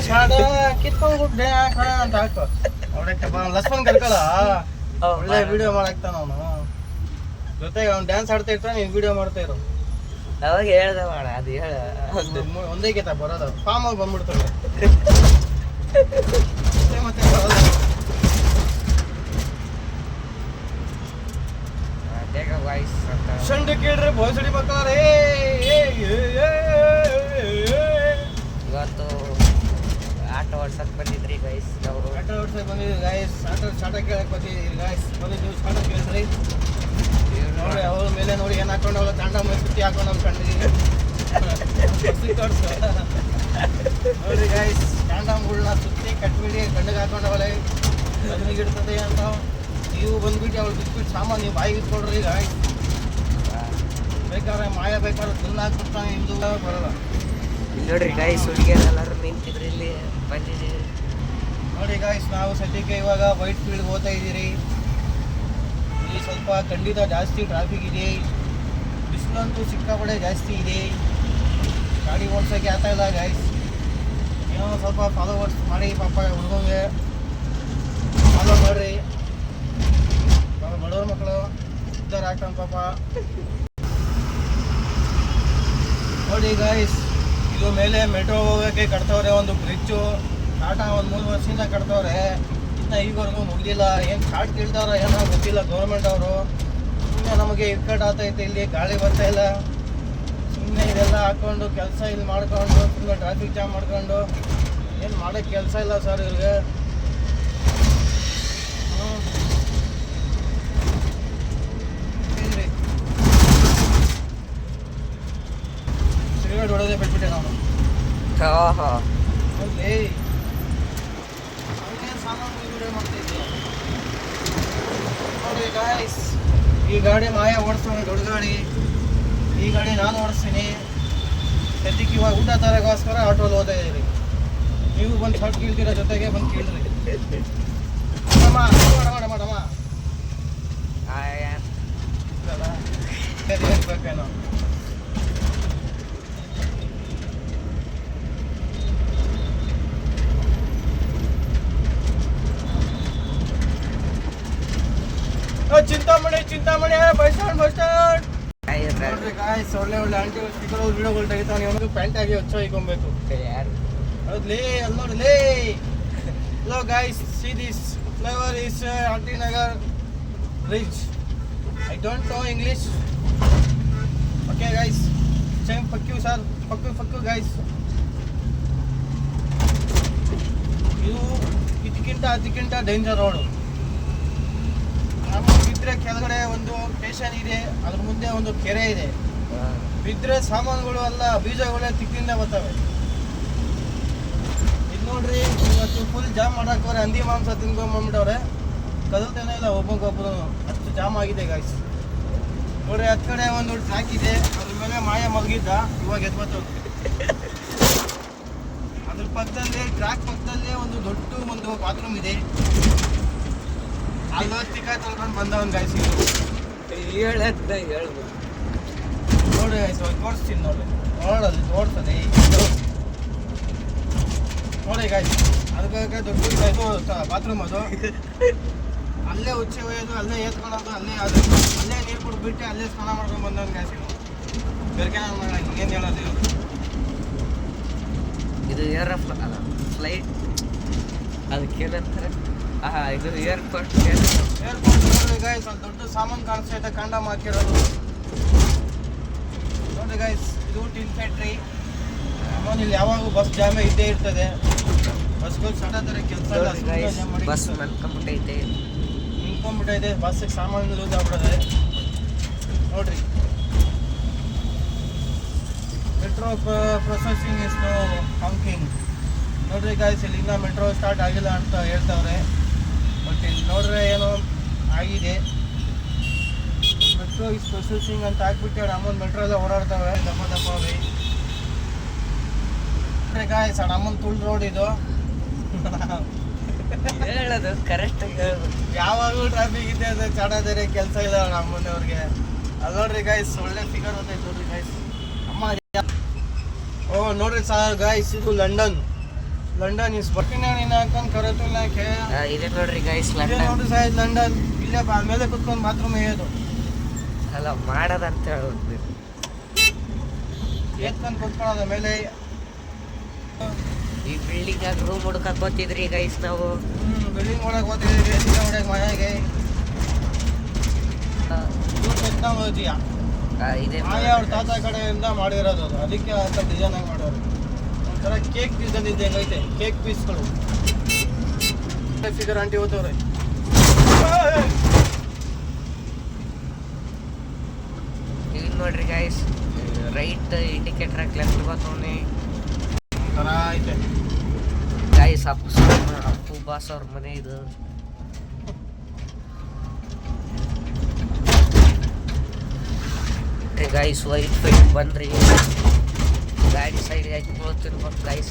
ಶಾಡ ಕಿತ್ಕೊಂಡ್ಬಿಟ್ಟೆ ಅಂತ ಹಾಕು ಹೊಡಕ್ಕೆ ಲಕ್ಷ್ಮಣ್ ಕರ್ಕಲ್ಲ ಒಳ್ಳೆ ವಿಡಿಯೋ ಮಾಡಾಕ್ತಾನ ಅವನು ಜೊತೆಗೆ ಅವ್ನು ಡ್ಯಾನ್ಸ್ ಆಡ್ತಾ ಇರ್ತಾನೆ ನೀನು ವಿಡಿಯೋ ಮಾಡ್ತಾ ಇರೋ ಅವಾಗ ಹೇಳ್ದೆ ಮಾಡ ಅದು ಹೇಳ ಒಂದೇ ಗೀತ ಬರೋದು ಫಾರ್ಮ್ ಆಗಿ ಬಂದ್ಬಿಡ್ತಾರೆ ಮತ್ತೆ ಬರೋದು ಸಂಡು ಕೇಳ್ರಿ ಬೋಸಡಿ ಮಕ್ಕಳೇ ಇವತ್ತು ಆಟೋ ಓಡ್ಸಕ್ ಬಂದಿದ್ರಿ ಗೈಸ್ ಅವರು ಆಟೋ ಓಡ್ಸಕ್ ಬಂದಿದ್ರಿ ಗೈಸ್ ಆಟ ಕೇಳಕ್ ಬಂದಿದ್ರಿ ಗೈಸ್ ಬಂದಿದ್ದು ಶಾಟ ಕೇಳಿದ್ರಿ ನೋಡಿ ಅವ್ರ ಮೇಲೆ ನೋಡಿ ಏನು ಹಾಕೊಂಡು ಅವ್ರ ದಂಡ ಮೇಲೆ ಸುತ್ತಿ ಹಾಕೊಂಡು ಅವ್ರು ಕಂಡಿದ್ದೀವಿ ನೋಡಿ ಗೈಸ್ ದಂಡಗಳನ್ನ ಸುತ್ತಿ ಕಟ್ಬಿಡಿ ಗಂಡಿಗೆ ಹಾಕೊಂಡವಳೆ ಗಂಡಿಗೆ ಇಡ್ತದೆ ಅಂತ ನೀವು ಬಂದ್ಬಿಟ್ಟು ಅವ್ಳು ಬಿಟ್ಬಿಟ್ಟು ಸಾಮಾನು ನೀವು ಬಾಯಿಗೆ ಇಟ್ಕೊಡ್ರಿ ಗಾಯ್ಸ್ ಬೇಕಾದ್ರೆ ಮಾಯ ಬೇಕಾದ್ರೆ ತುಲ್ಲ ಹಾಕ್ಬಿಡ್ತಾನೆ ಇದು ಬರೋಲ್ಲ ನೋಡ್ರಿ ಗಾಯ್ಸ್ ಹುಡುಗಿಯರೆಲ್ಲರೂ ನಿಂತಿದ್ರು ಇಲ್ಲಿ ಬಂದಿದ್ದೀವಿ ನೋಡಿ ಗಾಯ್ಸ್ ನಾವು ಸದ್ಯಕ್ಕೆ ಇವಾಗ ವೈಟ್ ಫೀಲ್ಡ್ ಹೋಗ್ತಾ ಇದ್ದೀರಿ ಇಲ್ಲಿ ಸ್ವಲ್ಪ ಖಂಡಿತ ಜಾಸ್ತಿ ಟ್ರಾಫಿಕ್ ಇದೆ ಬಿಸಿಲಂತೂ ಸಿಕ್ಕಾಪಟ್ಟೆ ಜಾಸ್ತಿ ಇದೆ ಗಾಡಿ ಓಡ್ಸೋಕ್ಕೆ ಆಗ್ತಾ ಇಲ್ಲ ಗಾಯ್ಸ್ ಏನೋ ಸ್ವಲ್ಪ ಫಾಲೋವರ್ಸ್ ಮಾಡಿ ಪಾಪ ಹುಡುಗಂಗೆ ಫಾಲೋ ಮಾಡಿರಿ ಬಡವ್ರ ಮಕ್ಕಳು ಉದ್ದಾರ ಆಗ್ತಾನೆ ಪಾಪ ನೋಡಿ ಗಾಯ್ಸ್ ಇದು ಮೇಲೆ ಮೆಟ್ರೋ ಹೋಗೋಕ್ಕೆ ಕಟ್ತವ್ರೆ ಒಂದು ಬ್ರಿಡ್ಜು ಟಾಟಾ ಒಂದು 3 ವರ್ಷದಿಂದ ಕಟ್ತವ್ರೆ ಇನ್ನು ಈವರೆಗೂ ಮುಗಿದಿಲ್ಲ ಏನು ಶಾರ್ಟ್ ಕೇಳ್ತಾರೋ ಏನೋ ಗೊತ್ತಿಲ್ಲ ಗೌರ್ಮೆಂಟ್ ಅವರು ಸುಮ್ಮನೆ ನಮಗೆ ಇಕ್ಕಟ್ಟಾಗ್ತೈತೆ ಇಲ್ಲಿ ಗಾಳಿ ಬರ್ತಾ ಇಲ್ಲ ಸುಮ್ಮನೆ ಇದೆಲ್ಲ ಹಾಕ್ಕೊಂಡು ಕೆಲಸ ಇಲ್ಲಿ ಮಾಡ್ಕೊಂಡು ಸುಮ್ಮನೆ ಟ್ರಾಫಿಕ್ ಜಾಮ್ ಮಾಡ್ಕೊಂಡು ಏನು ಮಾಡೋಕ್ಕೆ ಕೆಲಸ ಇಲ್ಲ ಸರ್ ಇವ್ರಿಗೆ ಸಿಗರೇಟ್ ಹೊಡೋದೇ ಬಿಟ್ಬಿಟ್ಟೆ ನಾನು ಹೋಗ್ಲಿ ನೋಡಿ ಗಾಯ್ಸ್ ಈ ಗಾಡಿ ಮಾಯ ಓಡಿಸ್ತಾನೆ ದೊಡ್ಡ ಗಾಡಿ ಈ ಗಾಡಿ ನಾನು ಓಡಿಸ್ತೀನಿ ಸದ್ಯಕ್ಕೆ ಇವಾಗ ಊಟ ತರಗೋಸ್ಕರ ಆಟೋಲ್ಲಿ ಹೋಗ್ತಾ ಇದ್ದೀರಿ ನೀವು ಬಂದು ಶಾರ್ಟ್ ಕೇಳ್ತೀರ ಜೊತೆಗೆ ಬಂದು ಕೇಳ್ರಿ ಮಾಡಮ್ಮ ಬೇಕೇನೋ ಚಿಂತಾಮಣಿ ಬಸ್ ಸ್ಟ್ಯಾಂಡ್ ನೋಡ್ರಿ ಗಾಯ್ಸ್ ಒಳ್ಳೆ ಆಂಟಿ ಸ್ಟಿಕರ್ ವಿಡಿಯೋಗಳು ತೆಗಿತಾನೆ ಇವನಿಗೆ ಪ್ಯಾಂಟ್ ಆಗಿ ಹೊಚ್ಚ ಇಕ್ಕೊಬೇಕು ಹೌದ್ಲಿ ಅಲ್ಲಿ ನೋಡ್ಲಿ hello guys see this flavour is ಆಂಟಿ ನಗರ್ rich I don't know English okay guys same fuck you sir fuck guys ಇದು ಇದಕ್ಕಿಂತ ಡೇಂಜರ್ ರೋಡು ನಮ್ಮ ಬಿದ್ದರೆ ಕೆಳಗಡೆ ಒಂದು ಸ್ಟೇಷನ್ ಇದೆ ಅದ್ರ ಮುಂದೆ ಒಂದು ಕೆರೆ ಇದೆ ಬಿದ್ದರೆ ಸಾಮಾನುಗಳು ಎಲ್ಲ ಬೀಜಗಳೇ ತಿಕ್ಕಿಂದ ಬರ್ತವೆ ಇದು ನೋಡ್ರಿ ಇವತ್ತು ಫುಲ್ ಜಾಮ್ ಮಾಡಾಕವ್ರೆ ಹಂದಿ ಮಾಂಸ ತಿನ್ಕೊಂಬಂದ್ಬಿಟ್ಟವ್ರೆ ಕದಲ್ತಾನೆ ಇಲ್ಲ ಒಬ್ಬೊಬ್ಬರು ಅಷ್ಟು ಜಾಮ್ ಆಗಿದೆ ಗಾಯ್ಸ್ ನೋಡ್ರಿ ಹತ್ತು ಕಡೆ ಒಂದು ಟ್ರ್ಯಾಕ್ ಇದೆ ಅದ್ರ ಮೇಲೆ ಮಾಯ ಮಲಗಿದ್ದ ಇವಾಗ ಎದ್ಬತ್ತು ಅದ್ರ ಪಕ್ಕದಲ್ಲಿ ಟ್ರ್ಯಾಕ್ ಪಕ್ಕದಲ್ಲೇ ಒಂದು ದೊಡ್ಡ ಒಂದು ಬಾತ್ರೂಮ್ ಇದೆ ಅಲ್ಲೋಸ್ತಿಕ ತೊಳ್ಕೊಂಡು ಬಂದವನ್ ಗಾಯ್ಸಿ ಹೇಳ್ಬೋದು ನೋಡಿ ತೋರಿಸ್ತೀನಿ ನೋಡಲ್ಲಿ ತೋರಿಸ್ತದೆ ನೋಡಿ ಗಾಯ್ಸ್ ಅದಕ್ಕೆ ದೊಡ್ಡ ಇದು ಬಾತ್ರೂಮ್ ಅದು ಅಲ್ಲೇ ಉಚ್ಚೆ ಒಯ್ಯೋದು ಅಲ್ಲೇ ಏತ್ಕೊಳ್ಳೋದು ಅಲ್ಲೇ ನೀರು ಕೊಟ್ಬಿಟ್ಟು ಅಲ್ಲೇ ಸ್ನಾನ ಮಾಡ್ಕೊಂಡು ಬಂದವನ್ ಗಾಯ್ಸಿ ಬೇರೆ ಏನು ಹೇಳೋದು ಇದು ಫ್ಲೈಟ್ ಅದಕ್ಕೇನಂತಾರೆ ಇದು ಏರ್ಪೋರ್ಟ್ ನೋಡಿ ಗಾಯ್ಸ್ ಅಲ್ಲಿ ದೊಡ್ಡ ಸಾಮಾನು ಕಾಣಿಸ್ತೈತೆ ಕಾಂಡಮ್ ಹಾಕಿರೋದು ನೋಡಿ ಗಾಯ್ಸ್ ಇದು ಟಿನ್ ಫ್ಯಾಕ್ಟ್ರಿ ಆಮೇಲೆ ಇಲ್ಲಿ ಯಾವಾಗೂ ಬಸ್ ಜಾಮೇ ಇದ್ದೇ ಇರ್ತದೆ ಬಸ್ಗಳು ಸಡನ್ ಕೆಲಸ ಬಸ್ ನಿಂತ್ಕೊಂಡ್ಬಿಟ್ಟೈತೆ ಬಸ್ಸಿಗೆ ಸಾಮಾನು ಲೂಸ್ ಆಗ್ಬಿಡೋದೆ ನೋಡ್ರಿ ಮೆಟ್ರೋ ಪ್ರೊಸೆಸಿಂಗ್ ಇಸ್ ನೋ ಹಾಂಕಿಂಗ್ ನೋಡ್ರಿ ಗಾಯ್ಸ್ ಇಲ್ಲಿ ಇನ್ನೂ ಮೆಟ್ರೋ ಸ್ಟಾರ್ಟ್ ಆಗಿಲ್ಲ ಅಂತ ಹೇಳ್ತಾವ್ರೆ ಬಟ್ ಇಲ್ಲಿ ನೋಡ್ರೆ ಏನೋ ಆಗಿದೆ ಮೆಟ್ರೋ ಇಸ್ ಪ್ರೊಸೆಸಿಂಗ್ ಅಂತ ಹಾಕ್ಬಿಟ್ಟು ಅಮ್ಮನ ಮೆಟ್ರೋ ಎಲ್ಲ ಓಡಾಡ್ತವೆ ದಪ್ಪವೇ ಗಾಯ್ಸ್ ಅಮ್ಮನ ತುಳ್ ರೋಡ್ ಇದು ಹೇಳೋದು ಕರೆಕ್ಟಾಗಿ ಹೇಳ್ಬೇಕು ಯಾವಾಗಲೂ ಟ್ರಾಫಿಕ್ ಇದೆ ಅಂದರೆ ಚಾಡೋದೇ ಕೆಲಸ ಇಲ್ಲ ಅಮ್ಮನವ್ರಿಗೆ ಅಲ್ಲಿ ನೋಡ್ರಿ ಗಾಯ್ಸ್ ಒಳ್ಳೆ ಫಿಗರ್ ಹೋಗ್ತೈತೆ ನೋಡ್ರಿ ಗಾಯ್ಸ್ ಅಮ್ಮ ಓ ನೋಡ್ರಿ ಸರ್ ಗಾಯ್ಸ್ ಇದು ಲಂಡನ್ ಲಂಡನ್ ಇಸ್ ಬರ್ತೀನಿ ನೀನು ಹಾಕೊಂಡು ಕರೆತುಲ್ಲಾಕೆ ಇದೆ ನೋಡ್ರಿ ಗೈಸ್ ಇಲ್ಲೇ ಲಂಡನ್ ನೋಡ್ರಿ ಸಾಯ್ ಲಂಡನ್ ಇಲ್ಲೇ ಮೇಲೆ ಕುತ್ಕೊಂಡು ಬಾತ್ರೂಮ್ ಹೇಳೋದು ಅಲ್ಲ ಮಾಡೋದಂತ ಹೇಳ್ಬೇಕು ಎತ್ಕೊಂಡು ಕುತ್ಕೊಳ್ಳೋದ ಮೇಲೆ ಈ ಬಿಲ್ಡಿಂಗ್ ಆಗ ರೂಮ್ ಹುಡ್ಕಕ್ ಗೊತ್ತಿದ್ರಿ ಗೈಸ್ ನಾವು ಬಿಲ್ಡಿಂಗ್ ಒಳಗೆ ಓದ್ತಿದ್ದೀವಿ ಎತ್ತಿನ ಒಳಗೆ ಮನೆಗೆ ಟೆಕ್ನಾಲಜಿಯ ಇದೆ ಮಾಯ ಅವ್ರ ತಾತ ಕಡೆಯಿಂದ ಮಾಡಿರೋದು ಅದು ಅದಕ್ಕೆ ಅಂತ ಡಿಸೈನ್ ಆಗಿ ಮಾಡೋರು ಒಂಥರ ಕೇಕ್ ಡಿಸೈನ್ ಇದ್ದಂಗೆ ಐತೆ ಕೇಕ್ ಪೀಸ್ಗಳು ಫಿಗರ್ ಆಂಟಿ ಓದವ್ರೆ ಈಗ ನೋಡ್ರಿ ಗೈಸ್ ರೈಟ್ ಇಂಡಿಕೇಟರ್ ಹಾಕಿ ಲೆಫ್ಟ್ ಬರ್ತಾವನೆ ಒಂಥರ ಐತೆ ಗೈಸ್ ಅಪ್ಪು ಬಾಸ್ ಅವ್ರ ಮನೆ ಇದು ಗೈಸ್ ವೈಟ್ ಫೈಟ್ ಬಂದ್ರಿ ಗಾಡಿ ಸೈಡ್ ಹಾಕಿ ಕೊಡ್ತಿರ್ಬೇಕು ಗೈಸ್